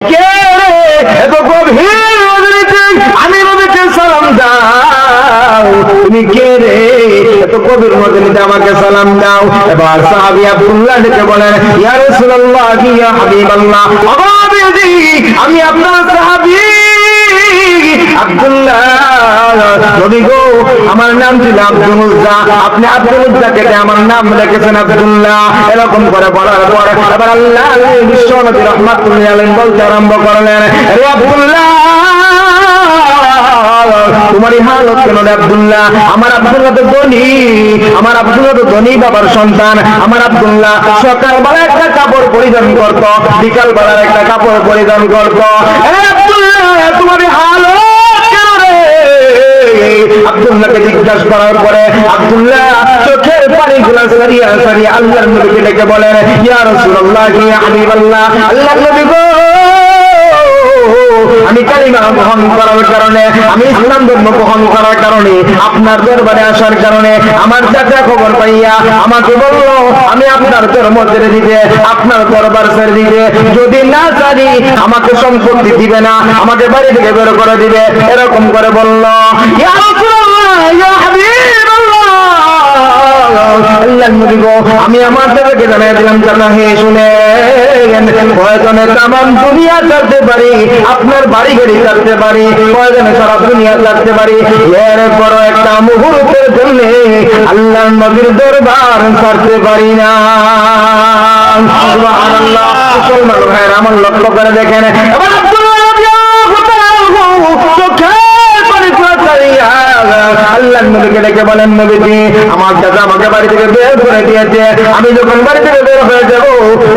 কে রে এত গভীর রজনীতে আমি নবীকে সালাম দাও, তুমি কে রে এত গভীর রজনীতে আমাকে সালাম দাও। এবার সাহাবী আব্দুল্লাহ ডেকে বলেন, ইয়া রাসূলুল্লাহ ইয়া হাবিবাল্লাহ, আমি আপনার সাহাবী আব্দুল্লাহ, নবী গো আমার নাম ছিল আব্দুল উজ্জা, আপনি আব্দুল উজ্জা কেটে আমার নাম রেখেছেন আব্দুল্লাহ। এরকম করে বলার পর এবার আল্লাহ বিশ্ব নবী রাহমাতুল্লাহ আলাইহি বলতে আরম্ভ করলেন, রে আব্দুল্লাহ তোমারই হালত কেন রে আব্দুল্লাহ? আমার আব্দুল্লাহ তো ধনী, আমার আব্দুল্লাহ তো ধনী বাবার সন্তান। আমার আব্দুল্লাহ সকালবেলা একটা কাপড় পরিধান করত, বিকাল বেলার একটা কাপড় পরিধান করত। তোমার হালত কেন রে? আব্দুল্লাহকে জিজ্ঞাসা করার পরে আব্দুল্লাহ চোখের পানিগুলো সারিয়া সারিয়া আল্লাহর নবীকে ডেকে বলেন, ইয়া রাসূলুল্লাহ ইয়া হাবিবাল্লাহ, আল্লাহর নবী গো আমি কালিমা গ্রহণ করার কারণে, আমি ইসলাম ধর্ম গ্রহণ করার কারণে, আপনার দরবারে আসার কারণে আমার চাচা খবর পাইয়া আমাকে বলল আমি আপনার ধর্ম ছেড়ে দিতে, আপনার দরবার ছেড়ে দিতে, যদি না জানি আমাকে সম্পত্তি দিবে না, আমাকে বাড়ি থেকে বের করে দিবে, এরকম করে বলল। ইয়া রাসূলুল্লাহ ইয়া হাবিবাল্লাহ, আল্লাহর নবী গো আমি আমার থেকে জানাই দিলাম জানা হে শুনে প্রয়োজনে তামাম দুনিয়া ছাড়তে পারি, আপনার বাড়ি গাড়ি ছাড়তে পারি, প্রয়োজনে সারা দুনিয়া ছাড়তে পারি, এর বড় একটা মুহূর্তের জন্য আল্লাহর নবীর দরবার ছাড়তে পারি না। সুবহানাল্লাহ। মুসলমান ভাইরা আমার লক্ষ্য করে দেখেন, এবার আল্লাহর নবীকে ডেকে বলেন, নবীজি আমার চাচা আমাকে বাড়ি থেকে বের করে দিয়েছে, আমি যখন বাড়ি থেকে বের হয়ে যাব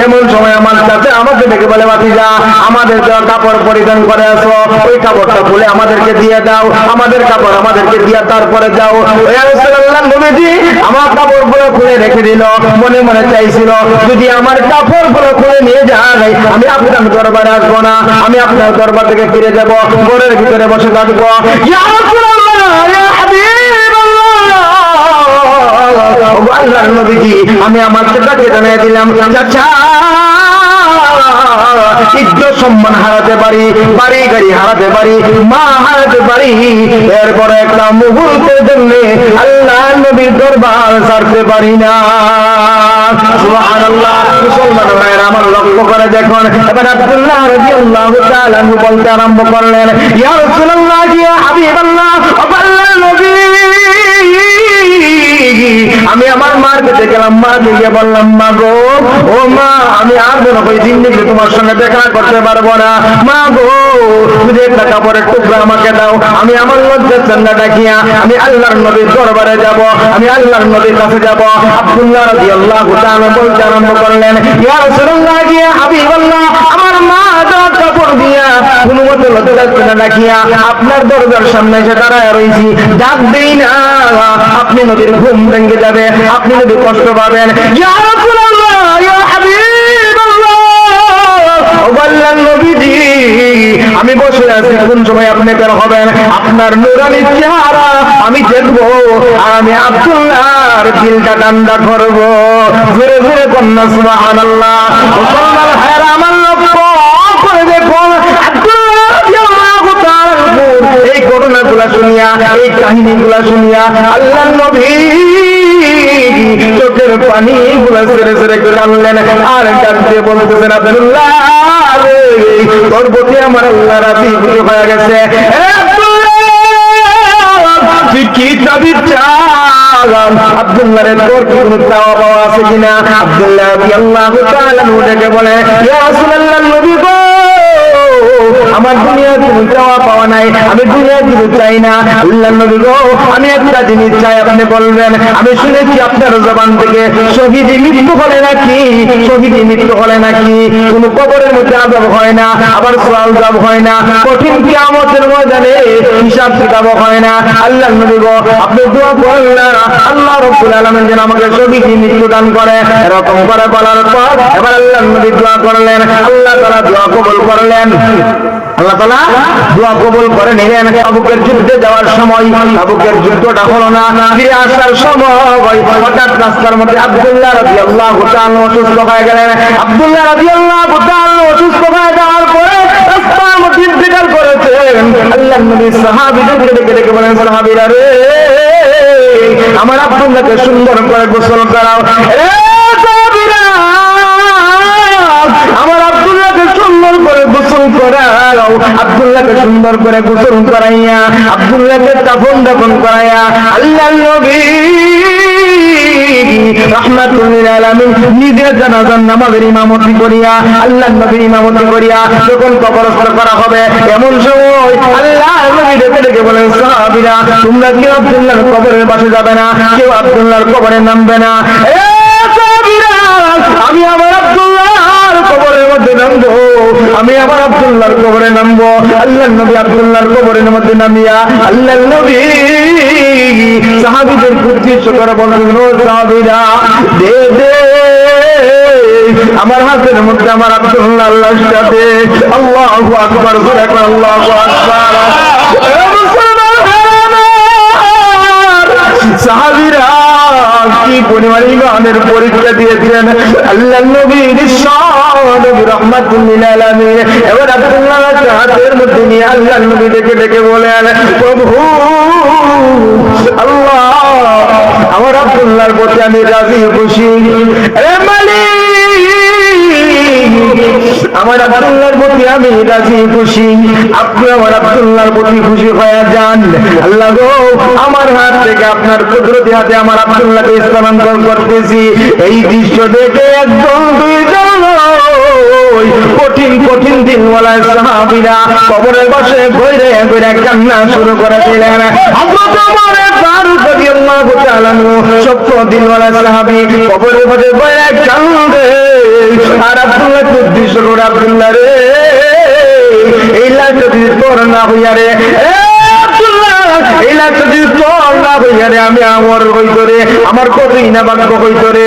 এমন সময় আমার চাচা আমাকে ডেকে বলে, ভাতিজা আমাদের দেওয়া কাপড় পরিধান করে আসো, ওই কাপড়টা খুলে আমাদেরকে দিয়ে দাও, আমাদের কাপড় আমাদেরকে দিয়ে তারপরে যাও। আল্লাহর নবীজি আমার কাপড় গুলো খুলে রেখে দিল, মনে মনে চাইছিল যদি আমার কাপড় গুলো খুলে নিয়ে যায় আমি আপনার দরবারে আসবো না, আমি আপনার দরবার থেকে ফিরে যাব, ঘরের ভিতরে বসে থাকবো। আল্লাহর নবীজি আমি আমার চাচাকে জানিয়ে দিলাম, চাচা ইজ্জত সম্মান হারাতে পারি, বাড়ি গাড়ি হারাতে পারি, মা হারাতে পারি, এরপরে একটা মুহূর্তের জন্য আল্লাহর নবীর দরবার ছাড়তে পারি না। সুবহানাল্লাহ। মুসলমান ভাইরা আমার লক্ষ্য করে দেখুন, এবার আব্দুল্লাহ রাদিয়াল্লাহু তাআলা বলতে আরম্ভ করলেন, ইয়া রাসূলুল্লাহ ইয়া হাবিবাল্লাহ, আল্লাহর নবী আমি আমার মার কাছে গেলাম, মা গিয়ে বললাম, মা গো ও মা আমি আর মনে করি জিন্দেগি তোমার সঙ্গে দেখা করতে পারবো না, মা গো তুমি একটা কাপড়ের টুকরা আমাকে দাও, আমি আমার লজ্জার জন্য ডাকিয়া আমি আল্লাহর নবীর দরবারে যাব, আমি আল্লাহর নবীর কাছে যাব। আব্দুল্লাহ রাদিয়াল্লাহু তাআলা বলতে আরম্ভ করলেন, ইয়া রাসূলুল্লাহ ইয়া হাবিবাল্লাহ, আমার মা দাও কাপড় দিয়া কোনো মতে লজ্জার জন্য ডাকিয়া আপনার দরজার সামনে এসে দাঁড়ায় রইছি, ডাক দেই না, আপনি নবীর ঘুম ভেঙে যাবে, আপনি যদি কষ্ট পাবেন। ইয়া রাসূলুল্লাহ ইয়া হাবিবাল্লাহ, ও আল্লাহর নবীজি আমি বসে আছি, কোন সময় আপনি বের হবেন, আপনার নূরানি চেহারা আমি দেখবো, আর আমি আব্দুল্লাহর দিলটা ঠান্ডা করব। ঘুরে ঘুরে কন্যা সুবহানাল্লাহ। মুসলমান ভাইরা আমার লক্ষ্য করে দেখুন, আব্দুল্লাহ রাদিয়াল্লাহু তাআলা এই ঘটনাগুলো শুনিয়া, এই কাহিনীগুলো শুনিয়া আল্লাহর নবী চোখের পানি গুলা ছেড়ে ছেড়ে কাঁদলেন, আর কাঁদতে বলতেছেন, আব্দুল্লাহ তোর প্রতি আমার আল্লাহ রাজি হয়ে গেছে, তুই কি চাবি চান? আব্দুল্লাহ রে তোর কি কোনো চাওয়া পাওয়া আছে কিনা? আব্দুল্লাহ রাদিয়াল্লাহু তাআলা ডেকে বলে, ইয়া রাসূলুল্লাহ নবী গো আমার দুনিয়ার কোনো চাওয়া পাওয়া নাই, আমি দুনিয়ার কিছু চাই না, আল্লাহর নবী গো আমি একটা জিনিস চাই, আপনি বলবেন। আমি শুনেছি আপনার জবান থেকে শহীদি মৃত্যু হলে নাকি, শহীদি মৃত্যু হলে নাকি কোনো কবরের মধ্যে আযাব হয় না, আবার সওয়াল জবাব হয় না, কঠিন কিয়ামতের ময়দানে হিসাব কিতাব হয় না। আল্লাহর নবী গো আপনি দোয়া করেন না আল্লাহ রাব্বুল আলামিন যেন আমাকে শহীদি মৃত্যু দান করে। এরকম করে বলার পর এবার আল্লাহর নবী দোয়া করলেন, আল্লাহ তাআলা দোয়া কবুল করলেন, আল্লাহ তাআলা দোয়া কবুল করে নিলেন। তাবুকের যুদ্ধে যাওয়ার সময় তাবুকের যুদ্ধটা হলো না, ফিরে আসার সময় হঠাৎ রাস্তার মধ্যে আব্দুল্লাহ রাদিয়াল্লাহু তাআলা অসুস্থ হয়ে গেলেন। আব্দুল্লাহ রাদিয়াল্লাহু তাআলা অসুস্থ হয়ে যাওয়ার পরে আল্লাহর নবী সাহাবীদেরকে ডেকে ডেকে বলেন, সাহাবীরা রে, আমার আব্দুল্লাহকে সুন্দর করে গোসল করাও। রে সাহাবীরা, আমার আব্দুল্লাহকে সুন্দর করে গোসল করাও। আব্দুল্লাহকে সুন্দর করে গোসল করাইয়া, আব্দুল্লাহকে কাফন দাফন করাইয়া আল্লাহর নবী রাহমাতুল লিল আলামিন নিজে জানাজার নামাজের ইমামতি করিয়া, আল্লাহর নবীর ইমামতি করিয়া যখন কবরস্থ করা হবে, এমন সময় আল্লাহর নবী ডেকে ডেকে বলেন, সাহাবীরা তোমরা কেউ আব্দুল্লাহর কবরের পাশে যাবে না, কেউ আব্দুল্লাহর কবরে নামবে না। এ সাহাবীরা, আমি আমার আব্দুল্লাহর কবরের মধ্যে নামবো, আমি আমার আব্দুল্লাহর কবরে নামবো। আল্লাহর নবী আব্দুল্লাহর কবরের মধ্যে নামিয়া আল্লাহর নবী সাহাবীদের উদ্দেশ্য করে বলেন, ও সাহাবীরা, দে দে আমার হাতের মধ্যে আমার আব্দুল্লাহ আল্লাহর সাথে। আল্লাহু আকবার, আল্লাহু আকবার। সাহাবীরা কি পরিমাণ ইমানের পরীক্ষা দিয়েছেন আল্লাহর নবী নবী রাহমাতুল লিল আলামিন। এবার আব্দুল্লাহর হাতের মধ্যে নিয়ে আল্লাহর নবী ডেকে ডেকে বলেন, প্রভু আল্লাহ, আমার আব্দুল্লাহর প্রতি আমি রাজি খুশি। এ মালিক, আমার আব্দুল্লাহর প্রতি আমি রাজি খুশি, আপনি আমার আব্দুল্লাহর প্রতি খুশি হয়ে যান। আল্লাহ গো, আমার হাত থেকে আপনার কুদরতি হাতে আমার আব্দুল্লাহকে স্থানান্তর করতেছি। এই দৃশ্য দেখে একজন দুইজন কঠিন কঠিন দিনওয়ালা সাহাবীরা কবরের পাশে ঘুরে ঘুরে কান্না শুরু করে দিলেন। হযরত ওমর ফারুক রাদিয়াল্লাহু তাআলা সত্য দিনওয়ালা সাহাবী কবরের পাশে ঘুরে কান্দে। আর আব্দুল্লাহকে উদ্দেশ্য করে, আব্দুল্লাহ রে, এই লাশটা যদি তোর না হইয়া রে, এই লাশটা যদি তোর না হইয়া রে, আমি আমার হইতো রে, আমার কতই না বাক্য হইতো রে।